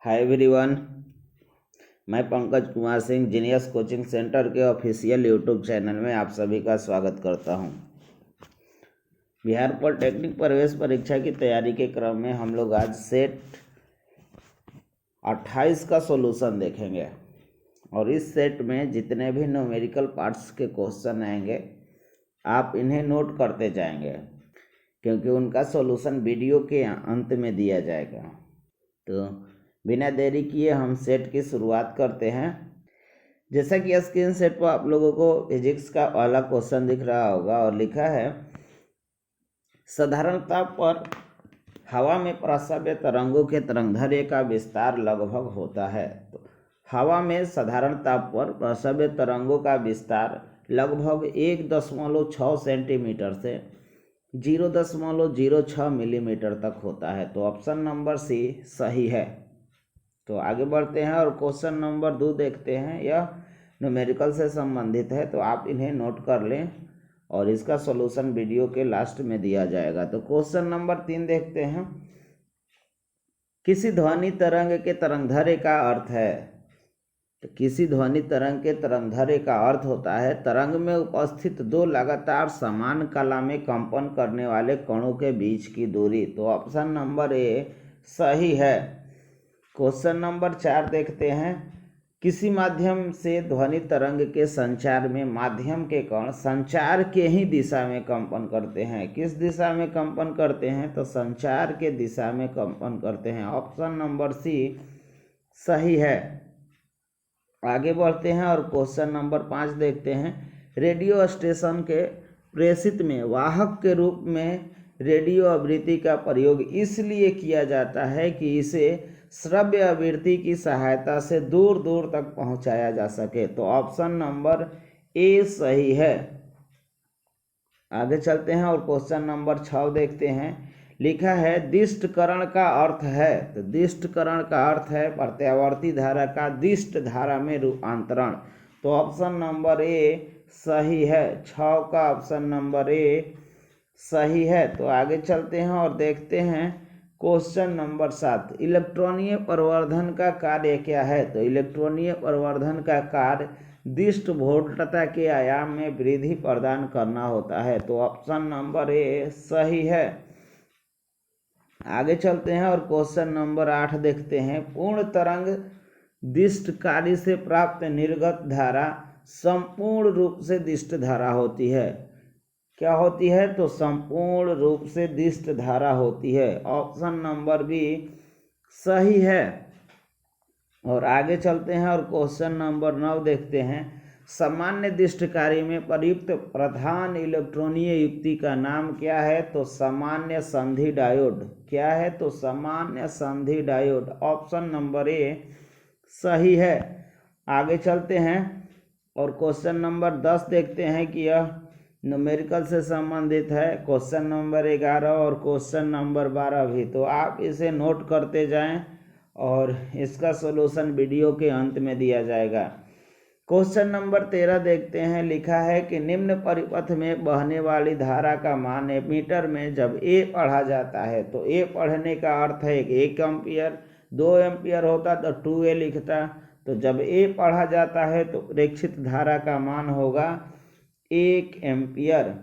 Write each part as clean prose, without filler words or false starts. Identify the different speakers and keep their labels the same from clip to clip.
Speaker 1: Hi everyone, मैं Pankaj Kumar Singh genius coaching centre के official YouTube channel में आप सभी का स्वागत करता हूं। बिहार पॉलिटेक्निक प्रवेश परीक्षा की तैयारी के क्रम में हम लोग आज सेट 28 का सॉल्यूशन देखेंगे और इस सेट में जितने भी न्यूमेरिकल पार्ट्स के क्वेश्चन आएंगे आप इन्हें नोट करते जाएंगे क्योंकि उनका सॉल्यूशन वीडियो के अंत में दिया जाएगा। तो बिना देरी किए हम सेट की शुरुआत करते हैं। जैसा कि स्क्रीन सेट पर आप लोगों को फिजिक्स का पहला क्वेश्चन दिख रहा होगा और लिखा है, साधारणतः पर हवा में प्रस्रव्य तरंगों के तरंगदैर्घ्य का विस्तार लगभग होता है। तो हवा में साधारणतः पर प्रस्रव्य तरंगों का विस्तार लगभग 1.6 सेंटीमीटर से 0.06 मिलीमीटर तक होता है। तो ऑप्शन नंबर सी सही है। तो आगे बढ़ते हैं और क्वेश्चन नंबर 2 देखते हैं। यह न्यूमेरिकल से संबंधित है तो आप इन्हें नोट कर लें और इसका सॉल्यूशन वीडियो के लास्ट में दिया जाएगा। तो क्वेश्चन नंबर 3 देखते हैं। किसी ध्वनि तरंग के तरंगदैर्घ्य का अर्थ है। तो किसी ध्वनि तरंग के तरंगदैर्घ्य का अर्थ होता है तरंग में उपस्थित दो लगातार समान कला में कंपन करने वाले कणों के बीच की दूरी। तो ऑप्शन नंबर ए सही है। क्वेश्चन नंबर 4 देखते हैं। किसी माध्यम से ध्वनि तरंग के संचार में माध्यम के कण संचार के ही दिशा में कंपन करते हैं। किस दिशा में कंपन करते हैं? तो संचार के दिशा में कंपन करते हैं। ऑप्शन नंबर सी सही है। आगे बढ़ते हैं और क्वेश्चन नंबर 5 देखते हैं। रेडियो स्टेशन के प्रेषित में वाहक के रूप में रेडियो आवृत्ति का प्रयोग इसलिए किया जाता है कि इसे श्रव्य आवृत्ति की सहायता से दूर दूर तक पहुंचाया जा सके। तो ऑप्शन नंबर ए सही है। आगे चलते हैं और क्वेश्चन नंबर 6 देखते हैं। लिखा है दिष्टकरण का अर्थ है। तो दिष्टकरण का अर्थ है प्रत्यावर्ती धारा का दिष्ट धारा में रूपांतरण। तो ऑप्शन नंबर ए सही है। 6 का ऑप्शन नंबर ए सही है। तो आगे चलते हैं और देखते हैं क्वेश्चन नंबर 7। इलेक्ट्रॉनीय प्रवर्धन का कार्य क्या है? तो इलेक्ट्रॉनीय प्रवर्धन का कार्य दिष्ट वोल्टता के आयाम में वृद्धि प्रदान करना होता है। तो ऑप्शन नंबर ए सही है। आगे चलते हैं और क्वेश्चन नंबर 8 देखते हैं। पूर्ण तरंग दिष्ट कार्य से प्राप्त निर्गत धारा संपूर्ण रूप से दिष्ट धारा होती है। क्या होती है? तो संपूर्ण रूप से दिष्ट धारा होती है। ऑप्शन नंबर बी सही है। और आगे चलते हैं और क्वेश्चन नंबर 9 देखते हैं। सामान्य दिष्टकारी में प्रयुक्त प्रधान इलेक्ट्रॉनीय युक्ति का नाम क्या है? तो सामान्य संधि डायोड। क्या है? तो सामान्य संधि डायोड। ऑप्शन नंबर ए सही है। आगे चलते हैं और क्वेश्चन नंबर 10 देखते हैं कि यह न्यूमेरिकल से संबंधित है। क्वेश्चन नंबर 11 और क्वेश्चन नंबर 12 भी। तो आप इसे नोट करते जाएं और इसका सॉल्यूशन वीडियो के अंत में दिया जाएगा। क्वेश्चन नंबर 13 देखते हैं। लिखा है कि निम्न परिपथ में बहने वाली धारा का मान एमीटर में जब ए पढ़ा जाता है तो ए पढ़ने का अर्थ है कि 1 एम्पियर, 2 एम्पियर होता तो 2A लिखता। तो जब ए पढ़ा जाता है तो प्रेक्षित धारा का मान होगा 1 एम्पियर।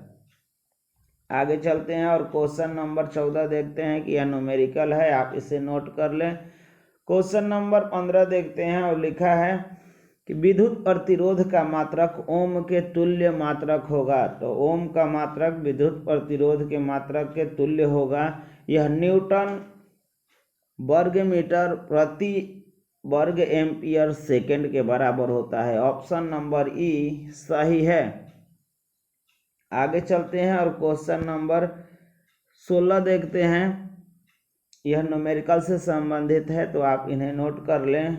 Speaker 1: आगे चलते हैं और क्वेश्चन नंबर 14 देखते हैं कि यह न्यूमेरिकल है, आप इसे नोट कर लें। क्वेश्चन नंबर 15 देखते हैं और लिखा है कि विद्युत प्रतिरोध का मात्रक ओम के तुल्य मात्रक होगा। तो ओम का मात्रक विद्युत प्रतिरोध के मात्रक के तुल्य होगा। यह न्यूटन वर्ग मीटर प्रति वर्ग एम्पियर सेकेंड के बराबर होता है। ऑप्शन नंबर ई सही है। आगे चलते हैं और क्वेश्चन नंबर 16 देखते हैं। यह न्यूमेरिकल से संबंधित है तो आप इन्हें नोट कर लें।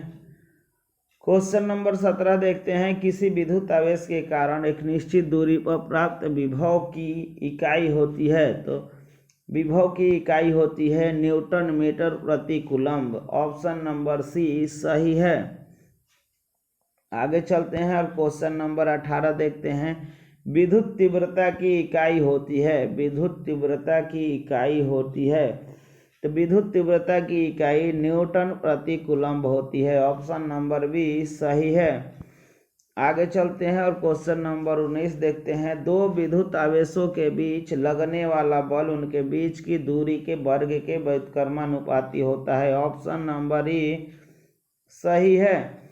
Speaker 1: क्वेश्चन नंबर 17 देखते हैं। किसी विद्युत आवेश के कारण एक निश्चित दूरी पर प्राप्त विभव की इकाई होती है। तो विभव की इकाई होती है न्यूटन मीटर प्रति कूलम्ब। ऑप्शन नंबर सी सही है। आगे चलते हैं और क्वेश्चन नंबर 18 देखते हैं। विद्युत तीव्रता की इकाई होती है। विद्युत तीव्रता की इकाई होती है तो विद्युत तीव्रता की इकाई न्यूटन प्रति कूलम्ब होती है। ऑप्शन नंबर बी सही है। आगे चलते हैं और क्वेश्चन नंबर 19 देखते हैं। दो विद्युत आवेशों के बीच लगने वाला बल उनके बीच की दूरी के वर्ग के व्युत्क्रमानुपाती होता है। ऑप्शन नंबर ई सही है।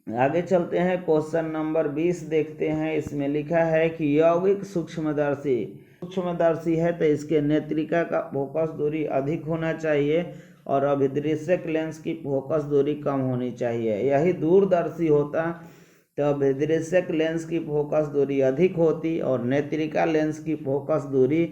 Speaker 1: आगे चलते हैं क्वेश्चन नंबर 20 देखते हैं। इसमें लिखा है कि यौगिक सूक्ष्मदर्शी है तो इसके नेत्रिका का फोकस दूरी अधिक होना चाहिए और अभिदृश्यक लेंस की फोकस दूरी कम होनी चाहिए। यही दूरदर्शी होता तो अभिदृश्यक लेंस की फोकस दूरी अधिक होती और नेत्रिका लेंस की फोकस दूरी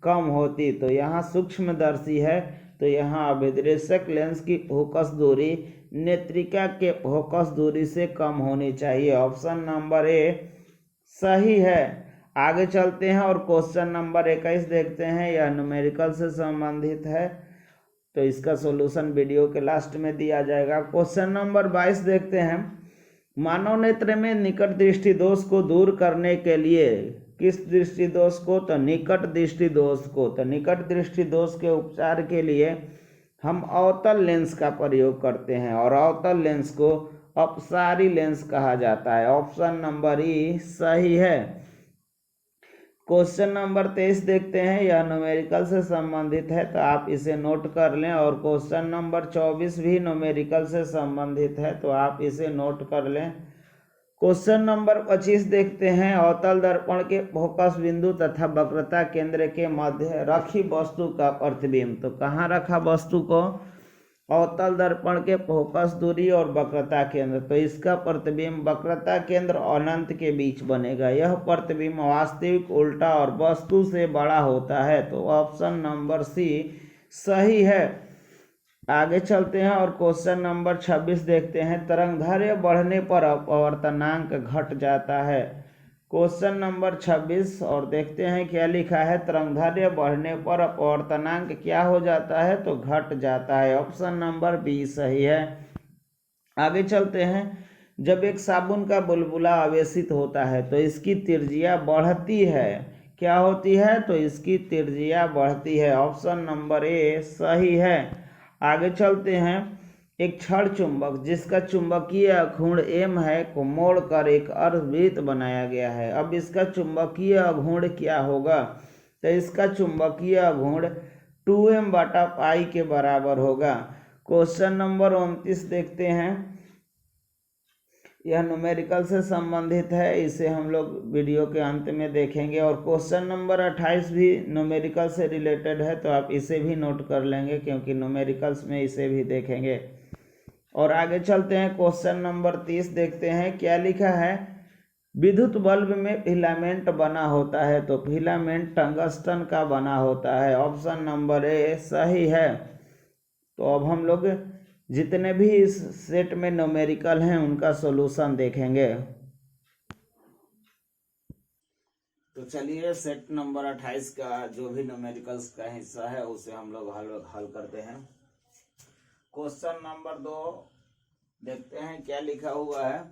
Speaker 1: कम होती। तो यहाँ सूक्ष्मदर्शी है तो यहाँ अभिदृश्यक लेंस की फोकस दूरी नेत्रिका के फोकस दूरी से कम होनी चाहिए। ऑप्शन नंबर ए सही है। आगे चलते हैं और क्वेश्चन नंबर 21 देखते हैं। यह न्यूमेरिकल से संबंधित है तो इसका सॉल्यूशन वीडियो के लास्ट में दिया जाएगा। क्वेश्चन नंबर 22 देखते हैं। मानव नेत्र में निकट दृष्टि दोष को दूर करने के लिए किस दृष्टि दोष को? तो निकट दृष्टि दोष को। तो निकट दृष्टि दोष के उपचार के लिए हम अवतल लेंस का प्रयोग करते हैं और अवतल लेंस को अपसारी लेंस कहा जाता है। ऑप्शन नंबर ई सही है। क्वेश्चन नंबर 23 देखते हैं। यह न्यूमेरिकल से संबंधित है तो आप इसे नोट कर लें और क्वेश्चन नंबर 24 भी न्यूमेरिकल से संबंधित है तो आप इसे नोट कर लें। क्वेश्चन नंबर 25 देखते हैं। अवतल दर्पण के फोकस बिंदु तथा वक्रता केंद्र के मध्य रखी वस्तु का प्रतिबिंब। तो कहाँ रखा वस्तु को? अवतल दर्पण के फोकस दूरी और वक्रता केंद्र। तो इसका प्रतिबिंब वक्रता केंद्र अनंत के बीच बनेगा। यह प्रतिबिंब वास्तविक उल्टा और वस्तु से बड़ा होता है। तो ऑप्शन नंबर सी सही है। आगे चलते हैं और क्वेश्चन नंबर 26 देखते हैं। तरंगदैर्घ्य बढ़ने पर अपवर्तनांक घट जाता है। क्वेश्चन नंबर 26 और देखते हैं क्या लिखा है। तरंगदैर्घ्य बढ़ने पर अपवर्तनांक क्या हो जाता है? तो घट जाता है। ऑप्शन नंबर बी सही है। आगे चलते हैं। जब एक साबुन का बुलबुला आवेशित होता है तो इसकी त्रिज्या बढ़ती है। क्या होती है? तो इसकी त्रिज्या बढ़ती है। ऑप्शन नंबर ए सही है। आगे चलते हैं। एक क्षण चुंबक जिसका चुंबकीय अघूर्ण m है को मोड़कर एक अर्धवृत्त बनाया गया है। अब इसका चुंबकीय अघूर्ण क्या होगा? तो इसका चुंबकीय अघूर्ण 2m/π के बराबर होगा। क्वेश्चन नंबर 29 देखते हैं। यह न्यूमेरिकल से संबंधित है, इसे हम लोग वीडियो के अंत में देखेंगे। और क्वेश्चन नंबर 28 भी न्यूमेरिकल से रिलेटेड है तो आप इसे भी नोट कर लेंगे क्योंकि न्यूमेरिकल्स में इसे भी देखेंगे। और आगे चलते हैं। क्वेश्चन नंबर 30 देखते हैं क्या लिखा है। विद्युत बल्ब में फिलामेंट बना होता है तो फिलामेंट टंगस्टन का बना होता है। ऑप्शन नंबर ए सही है। तो अब हम लोग जितने भी इस सेट में न्यूमेरिकल हैं उनका सॉल्यूशन देखेंगे। तो चलिए सेट नंबर 28 का जो भी न्यूमेरिकल्स का हिस्सा है उसे हम लोग हल करते हैं। क्वेश्चन नंबर 2 देखते हैं क्या लिखा हुआ है।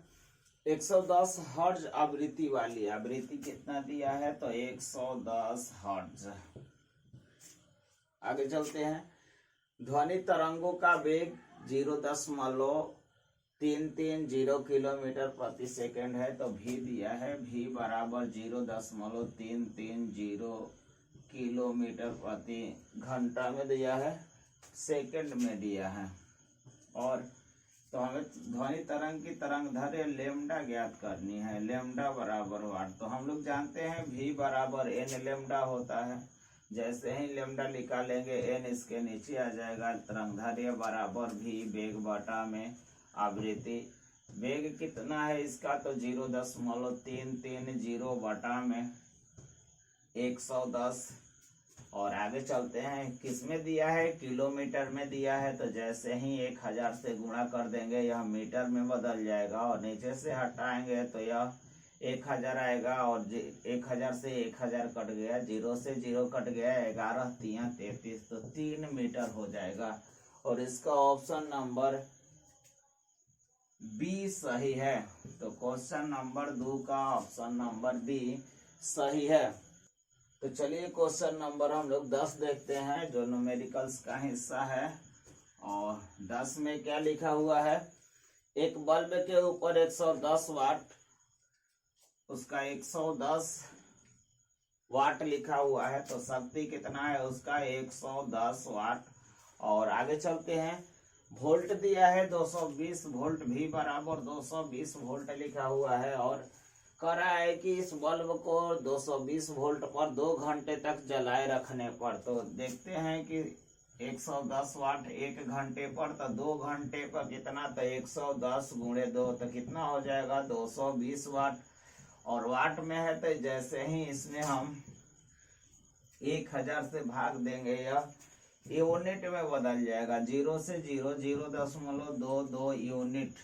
Speaker 1: 110 हर्ट्ज आवृत्ति वाली, आवृत्ति कितना दिया है? तो 110 हर्ट्ज। आगे चलते हैं। ध्वनि तरंगों का वेग 0.330 किलोमीटर प्रति सेकंड है तो v दिया है, v बराबर 0.330 किलोमीटर प्रति घंटा में दिया है, सेकंड में दिया है। और तो हमें ध्वनि तरंग की तरंगदैर्घ्य लेमडा ज्ञात करनी है। लेमडा बराबर वाट। तो हम लोग जानते हैं v बराबर n लेमडा होता है। जैसे ही लेमडा निकालेंगे n इसके नीचे आ जाएगा। तरंगदैर्घ्य बराबर v वेग बटा में आवृत्ति। वेग कितना है इसका? तो 0.330 बटा में 110। और आगे चलते हैं। किसमें दिया है? किलोमीटर में दिया है। तो जैसे ही 1000 से गुणा कर देंगे यह मीटर में बदल जाएगा और नीचे से हटाएंगे तो यह 1000 आएगा और 1000 से 1000 कट गया, 0 से 0 कट गया, 11 3 33 तो 3 मीटर हो जाएगा। और इसका ऑप्शन नंबर बी सही है। तो क्वेश्चन नंबर 2 का ऑप्शन नंबर बी सही है। तो चलिए क्वेश्चन नंबर हम लोग 10 देखते हैं, जो न्यूमेरिकल्स का हिस्सा है। और 10 में क्या लिखा हुआ है, एक बल्ब के ऊपर 110 वाट, उसका 110 वाट लिखा हुआ है, तो शक्ति कितना है उसका 110 वाट। और आगे चलते हैं, वोल्ट दिया है 220 वोल्ट, भी बराबर 220 वोल्ट लिखा हुआ है। और कह रहा है कि इस बल्ब को 220 वोल्ट पर 2 घंटे तक जलाए रखने पर, तो देखते हैं कि 110 वाट 1 घंटे पर, तो 2 घंटे पर कितना, तो 110 गुणे 2, तो कितना हो जाएगा 220 वाट। और वाट में है तो जैसे ही इसमें हम 1000 से भाग देंगे, यह यूनिट में बदल जाएगा, 0 से 0 0.22 यूनिट।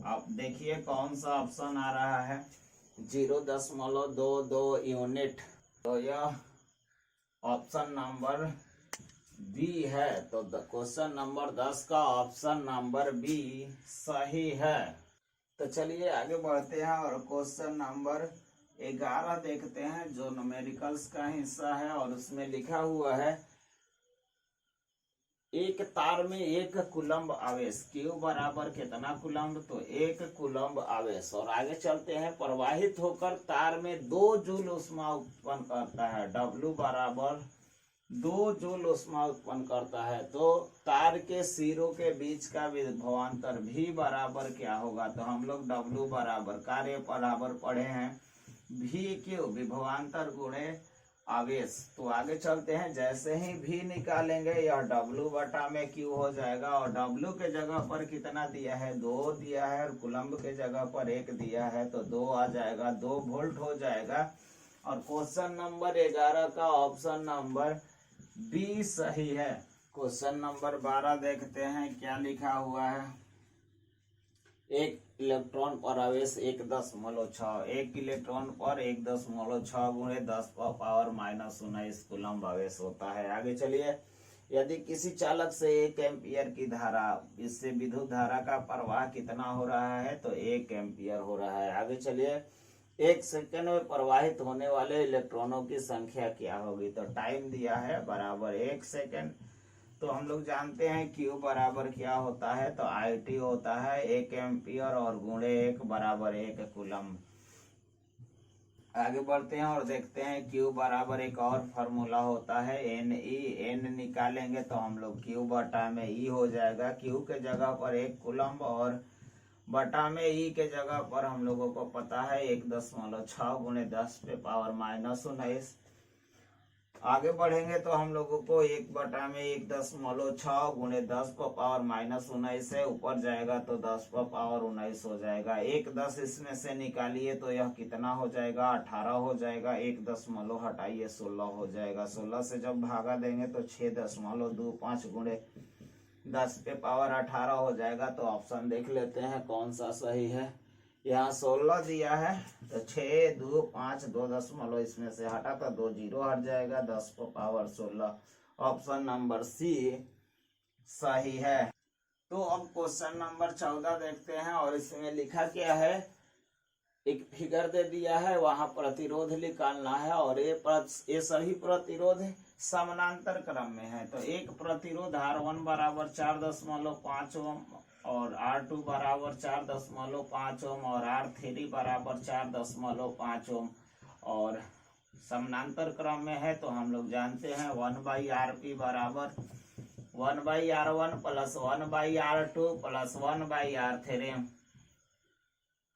Speaker 1: अब देखिए कौन सा ऑप्शन आ रहा है, 0.22 यूनिट, तो यह ऑप्शन नंबर बी है। तो क्वेश्चन नंबर 10 का ऑप्शन नंबर बी सही है। तो चलिए आगे बढ़ते हैं और क्वेश्चन नंबर 11 देखते हैं, जो न्यूमेरिकल्स का हिस्सा है। और उसमें लिखा हुआ है, एक तार में 1 कूलम्ब आवेश, Q बराबर कितना कूलम्ब, तो 1 कूलम्ब आवेश। और आगे चलते हैं, प्रवाहित होकर तार में 2 जूल ऊष्मा उत्पन्न करता है, W बराबर 2 जूल ऊष्मा उत्पन्न करता है। तो तार के सिरों के बीच का विभवांतर V बराबर क्या होगा, तो हम लोग W बराबर कार्य बराबर पढ़े हैं, VQ विभवांतर गुणे आवेश। तो आगे चलते हैं, जैसे ही V निकालेंगे यह W बटा में Q हो जाएगा। और W के जगह पर कितना दिया है, 2 दिया है, और कूलम्ब के जगह पर 1 दिया है, तो 2 आ जाएगा, 2 वोल्ट हो जाएगा। और क्वेश्चन नंबर 11 का ऑप्शन नंबर बी सही है। क्वेश्चन नंबर 12 देखते हैं, क्या लिखा हुआ है, एक इलेक्ट्रॉन पर आवेश 1.6, एक इलेक्ट्रॉन पर 1.6 गुणे 10 पावर -19 कूलम्ब आवेश होता है। आगे चलिए, यदि किसी चालक से 1 एम्पियर की धारा, इससे विद्युत धारा का प्रवाह कितना हो रहा है, तो 1 एम्पियर हो रहा है। आगे चलिए, 1 सेकेंड में प्रवाहित होने वाले इलेक्ट्रॉनों की संख्या क्या होगी, तो टाइम दिया है बराबर 1 सेकेंड। तो हम लोग जानते हैं Q बराबर क्या होता है, तो IT होता है 1 एम्पियर, और गुणे 1 बराबर 1 कूलम्ब। आगे बढ़ते हैं और देखते हैं, Q बराबर एक और फॉर्मूला होता है NE, N निकालेंगे तो हम लोग Q बटा में E हो जाएगा, Q के जगह पर 1 कूलम्ब, और बटा में E के जगह पर हम लोगों को पता है 1.6 गुणे 10 पे पावर -19। आगे बढ़ेंगे तो हम लोगों को 1 बटा में 1.6 गुणे 10 पर पावर -19 है, ऊपर जाएगा तो 10 पर पावर 19 हो जाएगा। 1 10 इसमें से निकालिए तो यह कितना हो जाएगा, 18 हो जाएगा। 1 दशमलव हटाइए 16 हो जाएगा। 16 से जब भागा देंगे तो 6.25 गुणे 10 पे पावर 18 हो जाएगा। तो ऑप्शन देख लेते हैं कौन सा सही है। यहाँ 16 दिया है, तो 6 2 5 2 दशमलव इसमें से हटा तो 2 जीरो हट जाएगा, 10 को पावर 16। ऑप्शन नंबर सी सही है। तो अब क्वेश्चन नंबर 14 देखते हैं, और इसमें लिखा क्या है, एक फिगर दे दिया है, वहां प्रतिरोध निकालना है, और ये सभी प्रतिरोध समानांतर क्रम में है। तो एक प्रतिरोध R1 बराबर 4.5 ओम, और R2 बराबर 4.5 ओम, और R3 बराबर 4.5 ओम, और समानांतर क्रम में है। तो हम लोग जानते हैं 1/Rp बराबर 1/R1 plus 1/R2 plus 1/R3।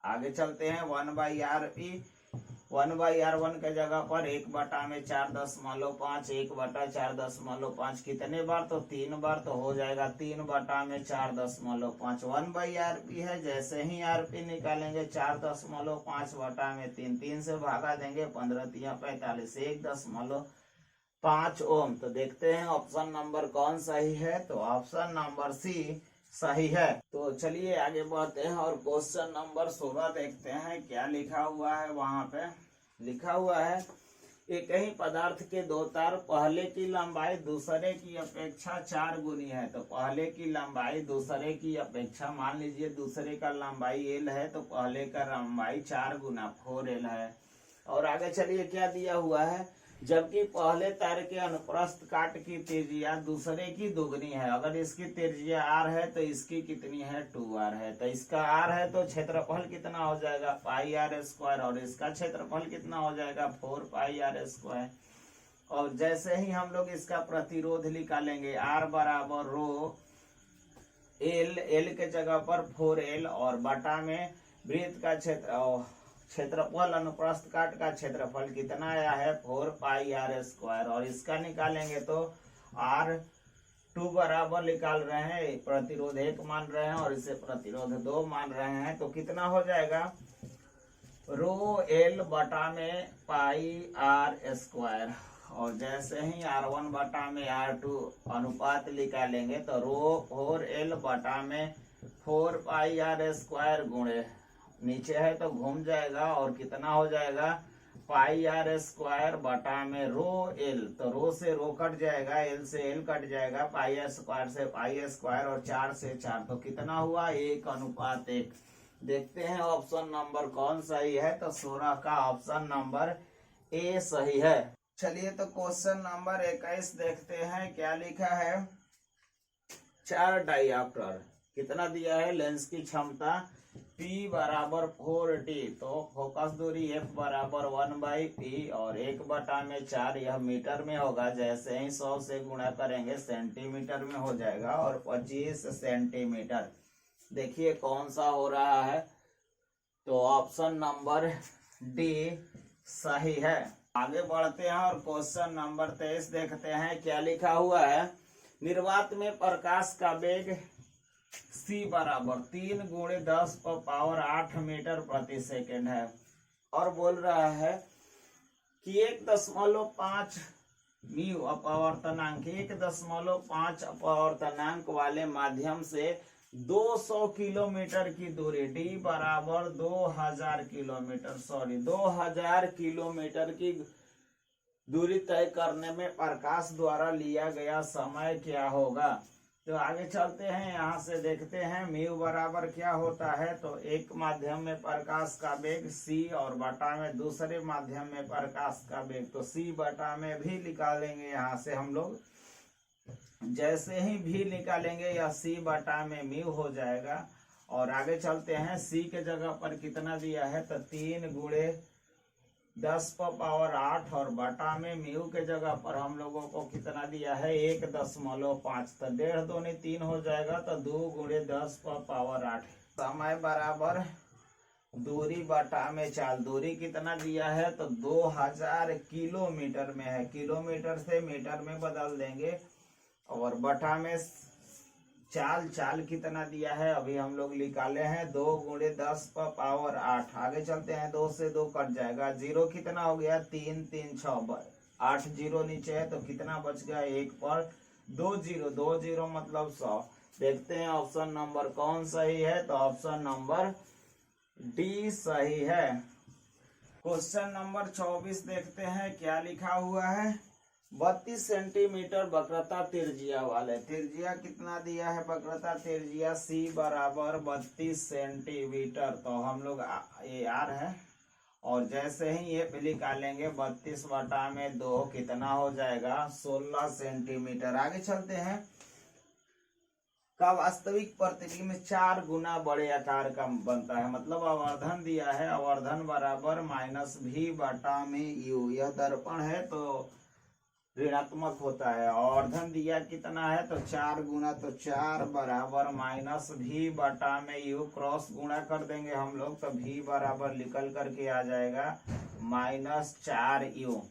Speaker 1: आगे चलते हैं, 1/Rp 1/R1 के जगह पर 1 बटा में 4.5, 1 बटा 4.5 कितने बार, तो 3 बार, तो हो जाएगा 3 बटा में 4.5। 1/Rp है, जैसे ही Rp निकालेंगे 4.5 बटा में 3 से भागा देंगे, 15 3 45, 1.5 ओम। तो देखते हैं ऑप्शन नंबर कौन सही है, तो ऑप्शन नंबर सी सही है। तो चलिए आगे बढ़ते हैं और क्वेश्चन नंबर 16 देखते हैं, क्या लिखा हुआ है। वहां पे लिखा हुआ है, एक ही पदार्थ के 2 तार, पहले की लंबाई दूसरे की अपेक्षा 4 गुनी है। तो पहले की लंबाई दूसरे की अपेक्षा, मान लीजिए दूसरे का लंबाई L है, तो पहले का लंबाई 4 गुना 4L है। और आगे चलिए क्या दिया हुआ है, जबकि पहले तार के अनुप्रस्थ काट की त्रिज्या दूसरे की दोगुनी है। अगर इसकी त्रिज्या r है तो इसकी कितनी है 2r है। तो इसका r है तो क्षेत्रफल कितना हो जाएगा पाई r स्क्वायर, और इसका क्षेत्रफल कितना हो जाएगा 4 पाई r स्क्वायर। और जैसे ही हम लोग इसका प्रतिरोध निकालेंगे r बराबर रो एल के जगह पर 4l और बटा में वृत्त का क्षेत्रफल अनुप्रस्थ काट का क्षेत्रफल कितना आया है 4 पाई r स्क्वायर। और इसका निकालेंगे तो R2 बराबर निकाल रहे हैं, प्रतिरोध 1 मान रहे हैं और इसे प्रतिरोध 2 मान रहे हैं, तो कितना हो जाएगा रो एल बटा में पाई r स्क्वायर। और जैसे ही R1 बटा में R2 अनुपात निकालेंगे तो रो 4l बटा में 4 पाई r स्क्वायर गुणे नीचे है तो घूम जाएगा और कितना हो जाएगा पाई r स्क्वायर बटा में रो एल, तो रो से रो कट जाएगा, एल से एल कट जाएगा, पाई स्क्वायर से पाई स्क्वायर और 4 से 4, तो कितना हुआ 1:1। देखते हैं ऑप्शन नंबर कौन सही है, तो 16 का ऑप्शन नंबर ए सही है। चलिए तो क्वेश्चन नंबर 21 देखते हैं क्या लिखा है। 4 डायऑप्टर कितना दिया है, लेंस की क्षमता P बराबर 4D, तो फोकस दूरी F बराबर 1/P और 1/4 यह मीटर में होगा। जैसे ही 100 से गुणा करेंगे सेंटीमीटर में हो जाएगा और 25 सेंटीमीटर। देखिए कौन सा हो रहा है, तो ऑप्शन नंबर डी सही है। आगे बढ़ते हैं और क्वेश्चन नंबर 23 देखते हैं क्या लिखा हुआ है। निर्वात में प्रकाश का वेग c बराबर 3 × 10⁸ मीटर प्रति सेकेंड है और बोल रहा है कि 1.5 म्यू अपवर्तनांक 1.5 अपवर्तनांक वाले माध्यम से 200 किलोमीटर की दूरी d बराबर 2000 किलोमीटर की दूरी तय करने में प्रकाश द्वारा लिया गया समय क्या होगा। तो आगे चलते हैं, यहाँ से देखते हैं म्यू बराबर क्या होता है। तो एक माध्यम में प्रकाश का वेग c और बटा में दूसरे माध्यम में प्रकाश का वेग, तो c बटा में भी निकालेंगे। यहाँ से हम लोग जैसे ही भी निकालेंगे या c बटा में म्यू हो जाएगा। और आगे चलते हैं, c के जगह पर कितना दिया है, तो 3 × 10⁸ और बटा में म्यू के जगह पर हम लोगों को कितना दिया है 1.5, तो 1.5 दूनी 3 हो जाएगा, तो 2 × 10⁸। समय बराबर दूरी बटा में चाल, दूरी कितना दिया है, तो 2000 किलोमीटर में है, किलोमीटर से मीटर में बदल देंगे। और बटा में चाल कितना दिया है अभी हम लोग निकाले हैं 2 × 10⁸। आगे चलते हैं, 2 से 2 कट जाएगा, 0 कितना हो गया 3 3 6, 8 0 नीचे है तो कितना बच गया 1 पर 2 0 मतलब 100। देखते हैं ऑप्शन नंबर कौन सही है, तो ऑप्शन नंबर डी सही है। क्वेश्चन नंबर 24 देखते हैं क्या लिखा हुआ है। 32 सेंटीमीटर वक्रता त्रिज्या वाले, त्रिज्या कितना दिया है वक्रता त्रिज्या c बराबर 32 सेंटीमीटर, तो हम लोग ये r है और जैसे ही ये निकालेंगे 32 बटा में 2 कितना हो जाएगा 16 सेंटीमीटर। आगे चलते हैं, का वास्तविक प्रतिबिंब 4 गुना बड़े आकार का बनता है, मतलब आवर्धन दिया है, आवर्धन बराबर -v बटा में u, यह दर्पण है तो ऋणात्मक होता है। आवर्धन दिया कितना है, तो 4 गुना, तो 4 बराबर -v बटा में u, क्रॉस गुणा कर देंगे हम लोग तो v बराबर निकल करके आ जाएगा -4u।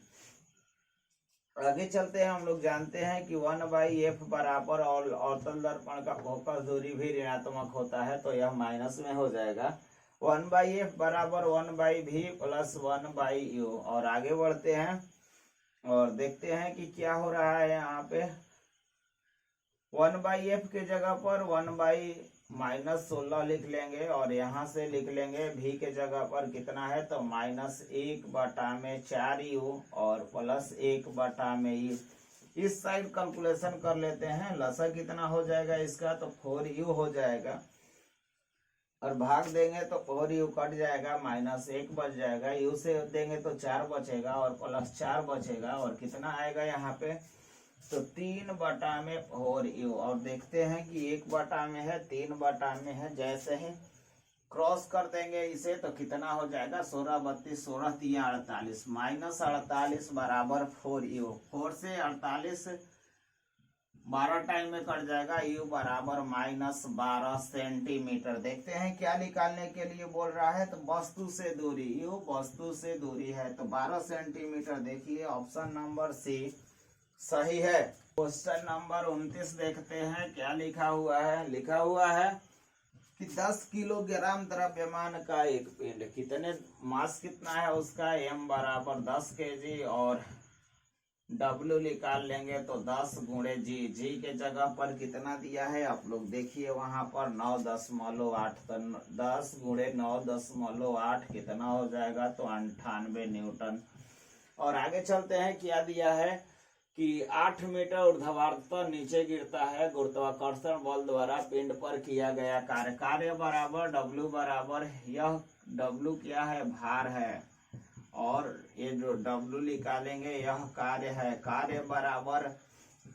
Speaker 1: आगे चलते हैं, हम लोग जानते हैं कि 1/f बराबर और अवतल दर्पण का फोकस दूरी भी ऋणात्मक होता है, तो यह माइनस में हो जाएगा। 1/f बराबर 1/v प्लस 1/u। और आगे बढ़ते हैं और देखते हैं कि क्या हो रहा है। यहाँ पे 1/f के जगह पर 1/-16 लिख लेंगे और यहाँ से लिख लेंगे v के जगह पर कितना है, तो -1 बटा में 4u और प्लस 1 बटा में u। इस साइड कैलकुलेशन कर लेते हैं, लसा कितना हो जाएगा इसका, तो 4u हो जाएगा। और भाग देंगे तो 4u कट जाएगा, -1 बच जाएगा, u से देंगे तो 4 बचेगा और +4 बचेगा, और कितना आएगा यहाँ पे, तो 3/4u। और देखते हैं कि 1/, में है 3/, है, जैसे ही क्रॉस कर देंगे इसे तो कितना हो जाएगा, 16 32 16 3 48, -48 बराबर 4u। 4 से 48 12 टाइम में कट जाएगा, u बराबर -12 सेंटीमीटर। देखते हैं क्या निकालने के लिए बोल रहा है, तो वस्तु से दूरी, u वस्तु से दूरी है तो 12 सेंटीमीटर। देखिए ऑप्शन नंबर सी सही है। क्वेश्चन नंबर 29 देखते हैं क्या लिखा हुआ है। लिखा हुआ है कि 10 किलोग्राम द्रव्यमान का एक पिंड, कितने मास कितना है उसका, m बराबर 10 kg, और W निकाल लेंगे तो 10 × g के जगह पर कितना दिया है आप लोग देखिए वहां पर 9.8, तो 10 × 9.8 कितना हो जाएगा, तो 98 न्यूटन। और आगे चलते हैं, क्या दिया है कि 8 मीटर ऊर्ध्वाधर नीचे गिरता है, गुरुत्वाकर्षण बल द्वारा पिंड पर किया गया कार्य। कार्य बराबर W बराबर, यह W क्या है, भार है, और ये जो W निकालेंगे यह कार्य है। कार्य बराबर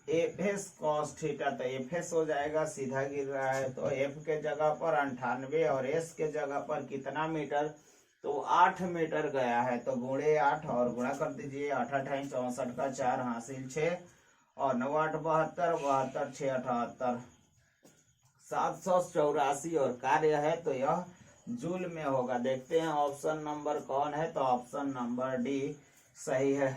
Speaker 1: Fs cos थीटा, तो Fs हो जाएगा, सीधा गिर रहा है तो F के जगह पर 98 और S के जगह पर कितना मीटर, तो 8 मीटर गया है, तो गुणे 8 और गुणा कर दीजिए, 8 8 64 का 4 हासिल 6 और 9 8 72 72 6 78 784, और कार्य है तो यह जूल में होगा। देखते हैं ऑप्शन नंबर कौन है, तो ऑप्शन नंबर डी सही है।